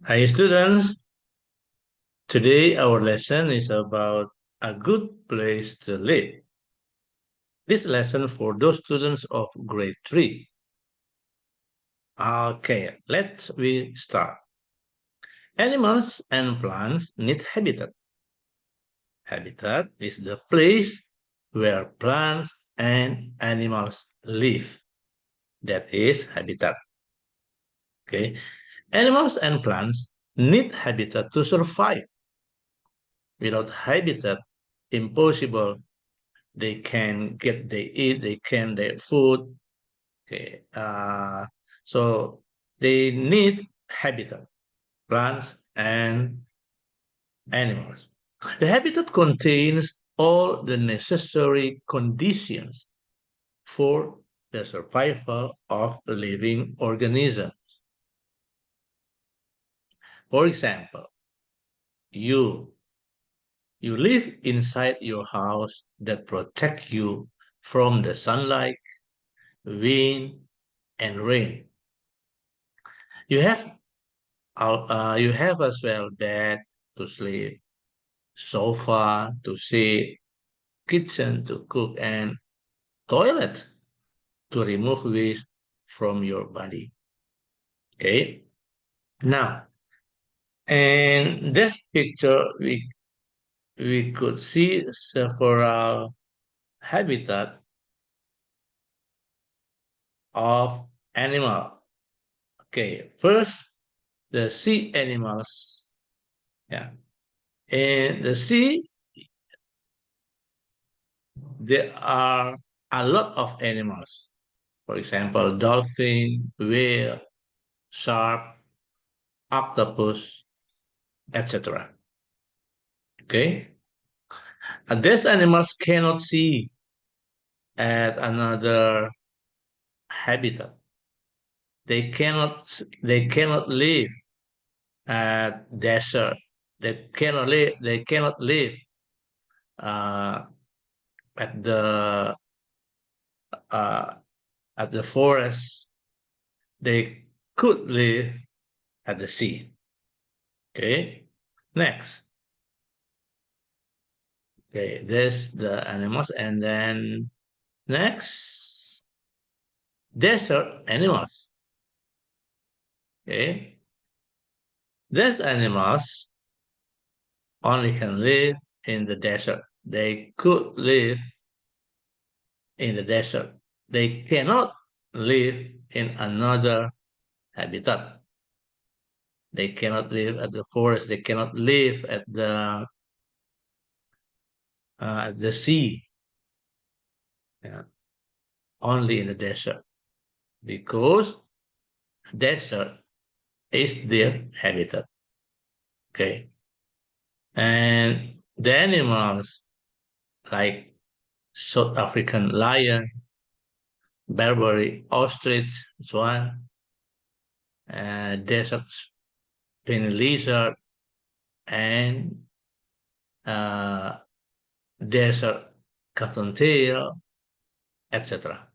Hi students, today our lesson is about a good place to live. This lesson for those students of grade 3. Okay, let's we start. Animals and plants need habitat. Habitat is the place where plants and animals live. That is habitat. Okay, animals and plants need habitat to survive. Without habitat, impossible. They can get they eat, they can their food. Okay, so they need habitat, plants and animals. The habitat contains all the necessary conditions for the survival of living organisms. For example, you you live inside your house that protect you from the sunlight, wind, and rain. You have you have as well bed to sleep, sofa to sit, kitchen to cook, and toilet to remove waste from your body. Okay. Now, in this picture, we could see several habitat of animal. Okay. First, the sea animals. Yeah. In the sea, there are a lot of animals. For example, dolphin, whale, shark, octopus, etc. Okay? And these animals cannot see at another habitat. They cannot live at desert. They cannot live uh, at the uh, at the forest. They could live at the sea. Okay. Next. Okay, this the animals, and then next desert animals. Okay, these animals only can live in the desert. They could live in the desert. They cannot live in another habitat. They cannot live at the forest. They cannot live at the sea. Yeah, only in the desert because desert is their habitat. Okay, and the animals like South African lion, Barbary ostrich, swan, desert spiny lizard, and uh, desert cottontail, etc.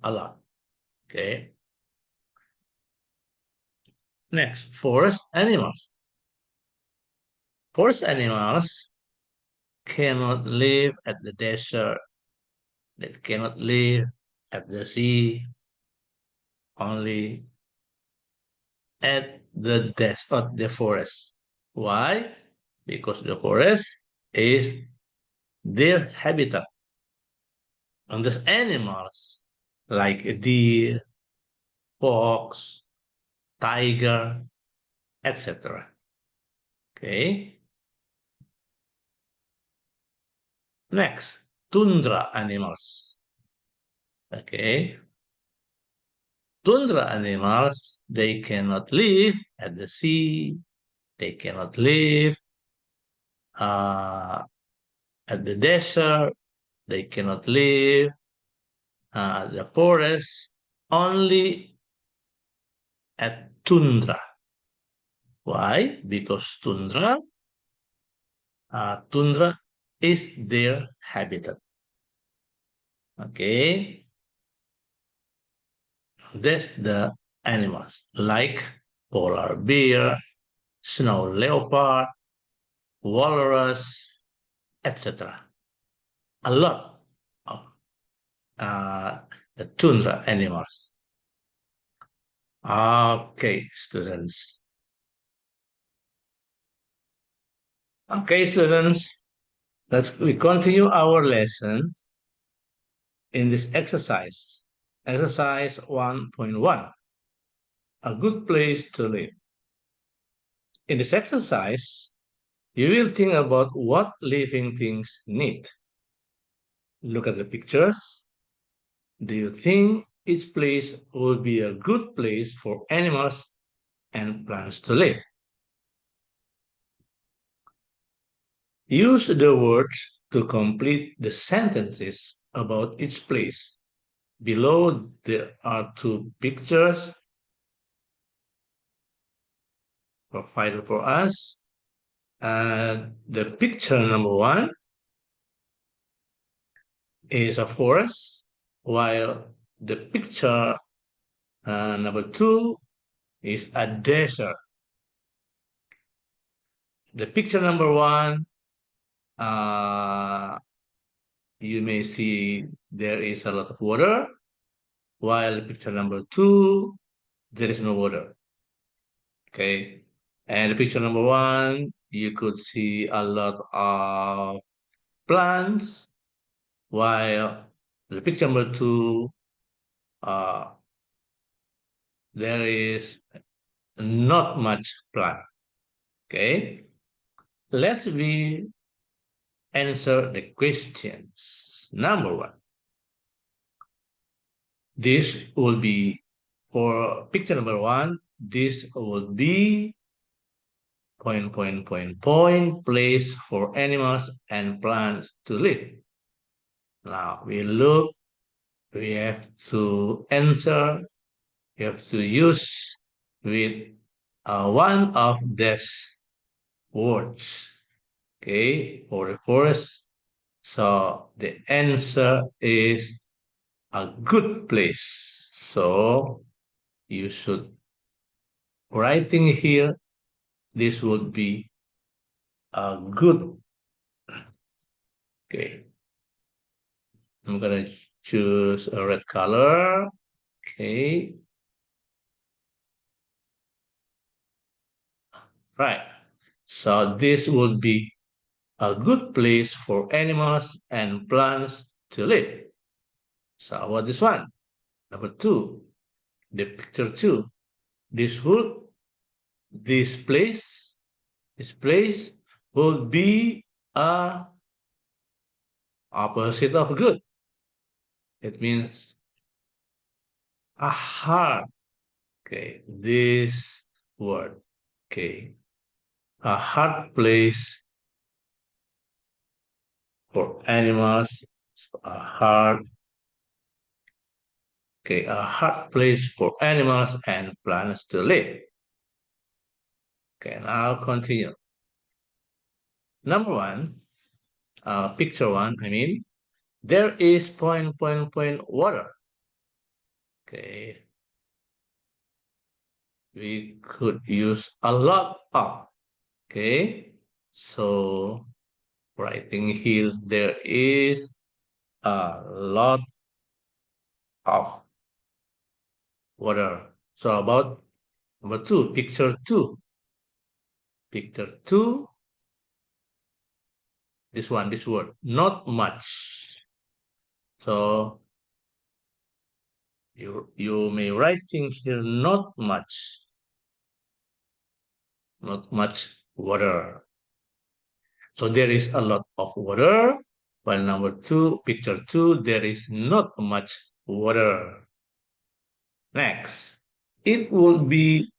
A lot. Okay. Next, forest animals. Forest animals cannot live at the desert. They cannot live at the sea. Only at the desert, the forest. Why? Because the forest is their habitat. And these animals like a deer, fox, tiger, etc. Okay. Next, tundra animals. Okay. Tundra animals, they cannot live at the sea. They cannot live uh, at the desert. They cannot live at the forest. Only at tundra. Why? Because tundra is their habitat. Okay, that's the animals like polar bear, snow leopard, walrus, etc. A lot of the tundra animals. Okay, students. Okay, students, we continue our lesson in this exercise. Exercise 1.1, a good place to live. In this exercise, you will think about what living things need. Look at the pictures. Do you think each place would be a good place for animals and plants to live? Use the words to complete the sentences about each place. Below there are two pictures provided for us. The picture number one is a forest, while the picture number two is a desert. The picture number one, uh, you may see there is a lot of water, while picture number two, there is no water. Okay. And the picture number one, you could see a lot of plants, while the picture number two, uh, there is not much plant. Okay. Let's we answer the questions. Number one, this will be for picture number one, this will be place for animals and plants to live. Now we look, we have to answer, we have to use with one of these words. Okay, for the forest. So the answer is a good place. So you should writing here, this would be a good. Okay, I'm gonna choose a red color. Okay, right. So this would be a good place for animals and plants to live. So about this one? Number two, the picture two. This would, this place, this place would be a opposite of good. It means a hard. Okay, this word. Okay, a hard place for animals. A hard. Okay, a hard place for animals and plants to live. Okay, now continue. Number one, picture one. I mean, there is water. Okay, we could use a lot of. Okay, so writing here there is a lot of water. So about number two, picture two. Picture two, this one, this word, not much. So you may writing here not much water. So there is a lot of water. While number two, picture two, there is not much water. Next, it will be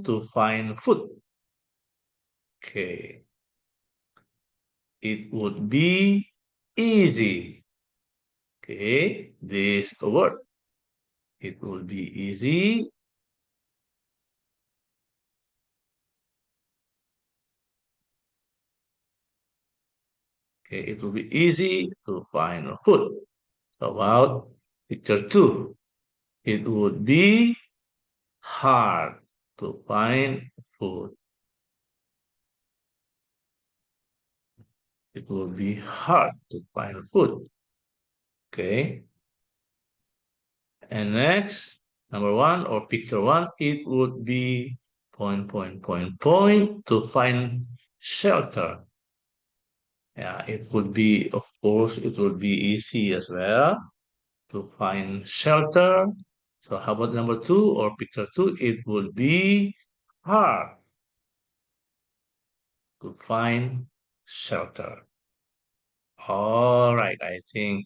to find food. Okay, it would be easy. Okay, this word. It will be easy. Okay, it will be easy to find food. About picture two, it would be hard to find food. It will be hard to find food. Okay. And next, number one or picture one, it would be to find shelter. Yeah, it would be, of course, it would be easy as well to find shelter. So how about number two or picture two? It would be hard to find shelter. All right, I think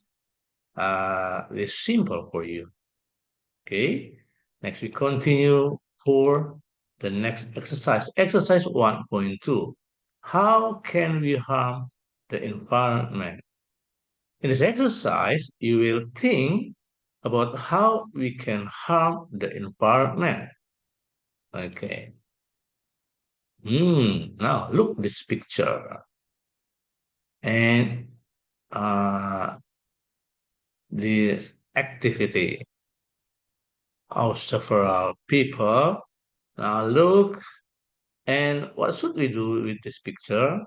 it's simple for you. Okay. Next, we continue for the next exercise. Exercise 1.2. How can we harm the environment? In this exercise, you will think about how we can harm the environment. Okay. Now look this picture. And uh, this activity of several people. Now look, and what should we do with this picture?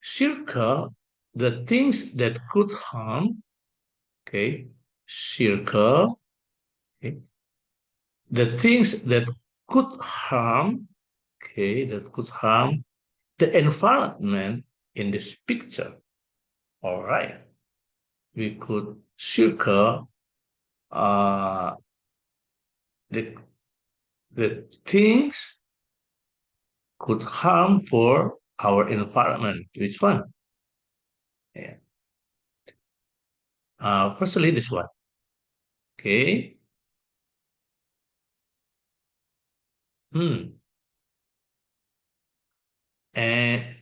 Circle the things that could harm, okay? Circle, okay? The things that could harm, okay, that could harm the environment in this picture. All right. We could circle uh, the, the things could harm for our environment. Which one? Yeah. Firstly, this one. Okay. Hmm. And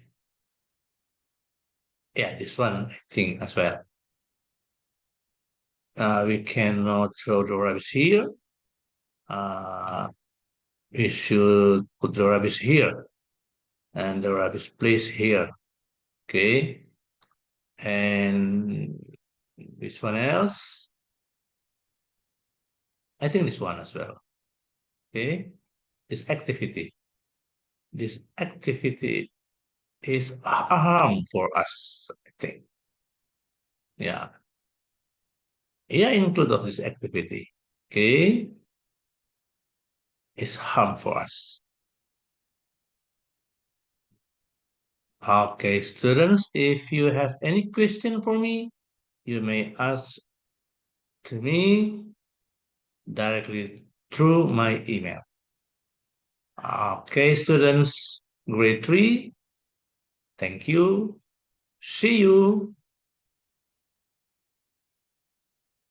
yeah, this one I think as well. We cannot throw the rubbish here. Uh, we should put the rubbish here and the rubbish place here. Okay. And this one else? I think this one as well. Okay. This activity. This activity is harm for us, I think. Yeah. Yeah, include of this activity. Okay. Is harm for us. Okay, students, if you have any question for me, you may ask to me directly through my email. Okay, students, grade 3, thank you. See you.